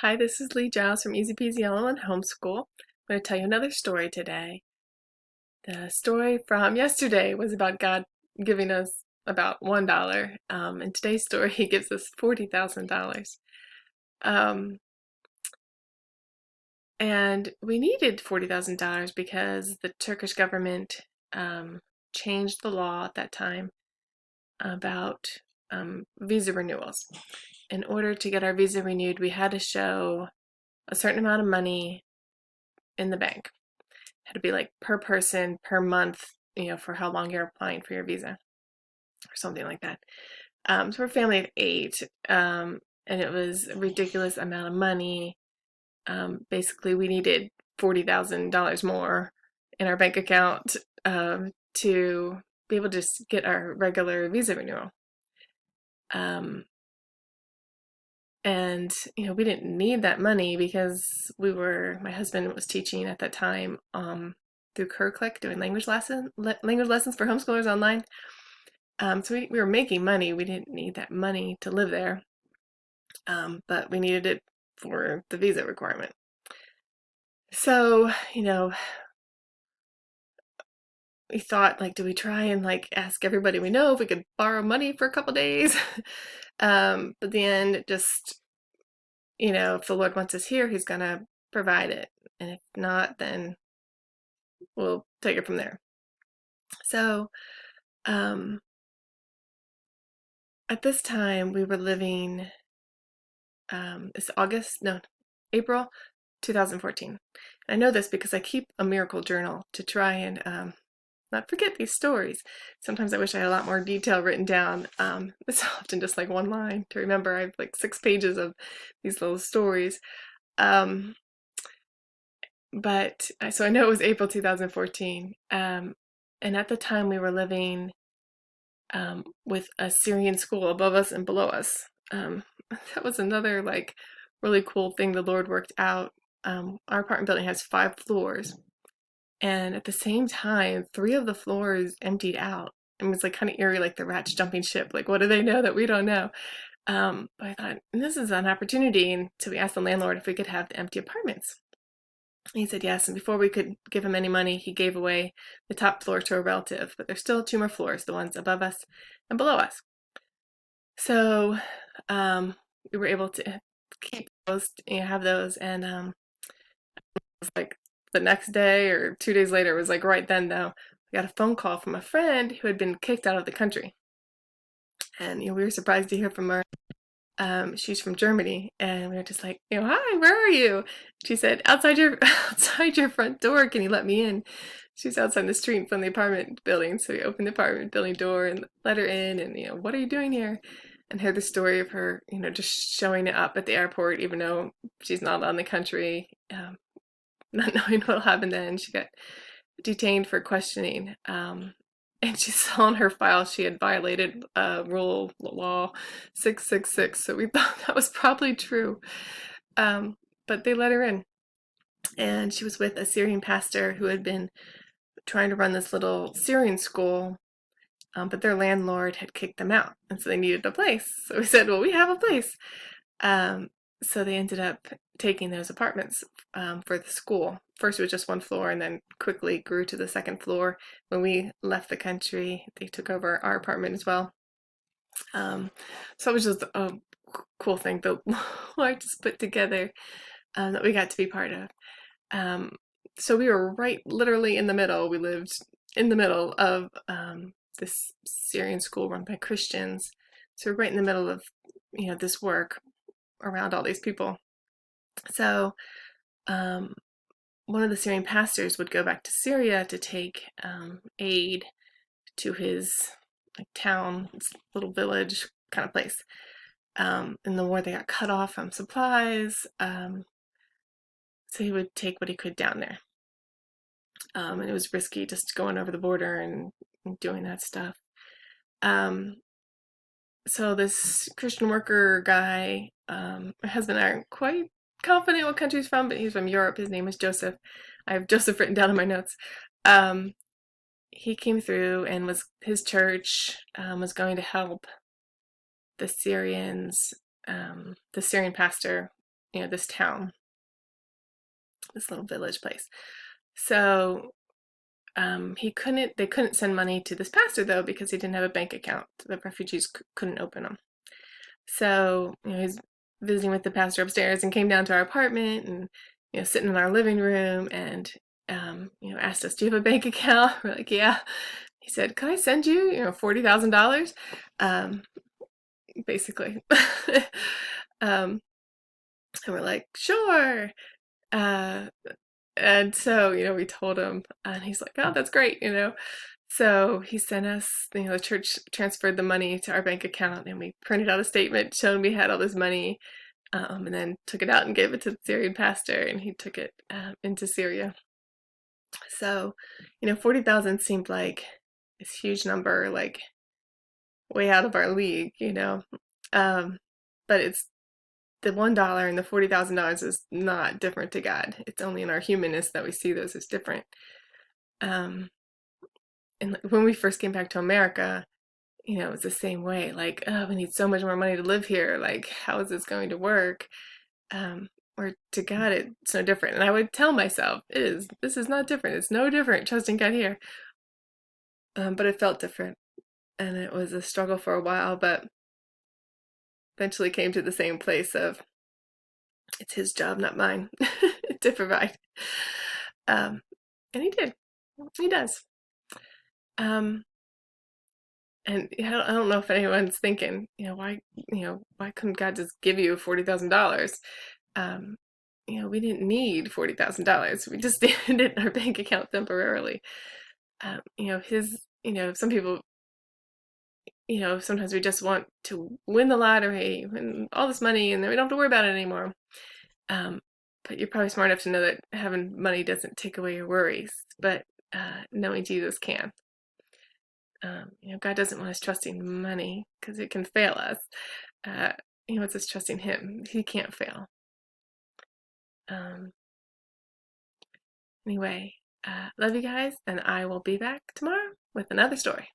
Hi, this is Lee Giles from Easy Peasy LL Homeschool. I'm going to tell you another story today. The story from yesterday was about God giving us about $1. In today's story, He gives us $40,000. Um, and we needed $40,000 because the Turkish government changed the law at that time about visa renewals. In order to get our visa renewed, we had to show a certain amount of money in the bank. Had to be like per person per month, for how long you're applying for your visa or something like that. So we're a family of 8, and it was a ridiculous amount of money. Basically, we needed $40,000 more in our bank account to be able to just get our regular visa renewal. And we didn't need that money because my husband was teaching at that time through CurrClick, doing language lessons for homeschoolers online. So we were making money. We didn't need that money to live there, but we needed it for the visa requirement. So, we thought, like, do we try and ask everybody we know if we could borrow money for a couple days? But at the end, just, if the Lord wants us here, He's gonna provide it. And if not, then we'll take it from there. So, at this time, we were living, it's April 2014. I know this because I keep a miracle journal to try and not forget these stories. Sometimes I wish I had a lot more detail written down. It's often just like one line to remember. I have like 6 pages of these little stories. But so I know it was April 2014. And at the time we were living with a Syrian school above us and below us. That was another really cool thing the Lord worked out. Our apartment building has 5 floors. And at the same time, 3 of the floors emptied out. It was kind of eerie, like the rats jumping ship. Like, what do they know that we don't know? But I thought, this is an opportunity. And so we asked the landlord if we could have the empty apartments. He said yes, and before we could give him any money, he gave away the top floor to a relative, but there's still 2 more floors, the ones above us and below us. So we were able to keep those, have those, and it was like the next day or 2 days later, it was like right then though, we got a phone call from a friend who had been kicked out of the country. And we were surprised to hear from her. She's from Germany, and we were just like, hi, where are you? She said, outside your front door. Can you let me in? She's outside the street from the apartment building, so we opened the apartment building door and let her in. And what are you doing here? And heard the story of her, just showing up at the airport, even though she's not on the country, not knowing what'll happen then. She got detained for questioning. And she saw in her file she had violated rule law 666, so we thought that was probably true. But they let her in, and she was with a Syrian pastor who had been trying to run this little Syrian school, but their landlord had kicked them out, and so they needed a place. So we said, well, we have a place. So they ended up taking those apartments for the school. First it was just 1 floor, and then quickly grew to the 2nd floor. When we left the country, they took over our apartment as well. So it was just a cool thing the Lord just put together that we got to be part of. So we were literally in the middle. We lived in the middle of this Syrian school run by Christians. So we're right in the middle of this work around all these people. So one of the Syrian pastors would go back to Syria to take aid to his town, little village kind of place. In the war, they got cut off from supplies, so he would take what he could down there. And it was risky just going over the border and doing that stuff. So this Christian worker guy, my husband and I aren't quite confident what country he's from, but he's from Europe. His name is Joseph. I have Joseph written down in my notes. He came through, and his church was going to help the Syrians, the Syrian pastor this town, this little village place. So they couldn't send money to this pastor though because he didn't have a bank account. The refugees couldn't open them. So he's visiting with the pastor upstairs and came down to our apartment and sitting in our living room and asked us, "Do you have a bank account?" We're like, "Yeah." He said, "Can I send you $40,000?" Basically. um, and we're like, "Sure." Uh, and so we told him, and he's like, "Oh, that's great." So he sent us, the church transferred the money to our bank account, and we printed out a statement showing we had all this money, and then took it out and gave it to the Syrian pastor, and he took it into Syria. So, 40,000 seemed like this huge number, like way out of our league, but it's the $1 and the $40,000 is not different to God. It's only in our humanness that we see those as different. And when we first came back to America, it was the same way. Like, oh, we need so much more money to live here. Like, how is this going to work? Or to God, it's no different. And I would tell myself, this is not different. It's no different trusting God here. But it felt different. And it was a struggle for a while, but eventually came to the same place of it's his job, not mine, to provide. And he did. He does. And I don't know if anyone's thinking, why couldn't God just give you $40,000? We didn't need $40,000. We just needed it in our bank account temporarily. Some people, sometimes we just want to win the lottery, win all this money, and then we don't have to worry about it anymore. But you're probably smart enough to know that having money doesn't take away your worries, but knowing Jesus can. God doesn't want us trusting money because it can fail us. He wants us trusting him. He can't fail. Anyway, love you guys, and I will be back tomorrow with another story.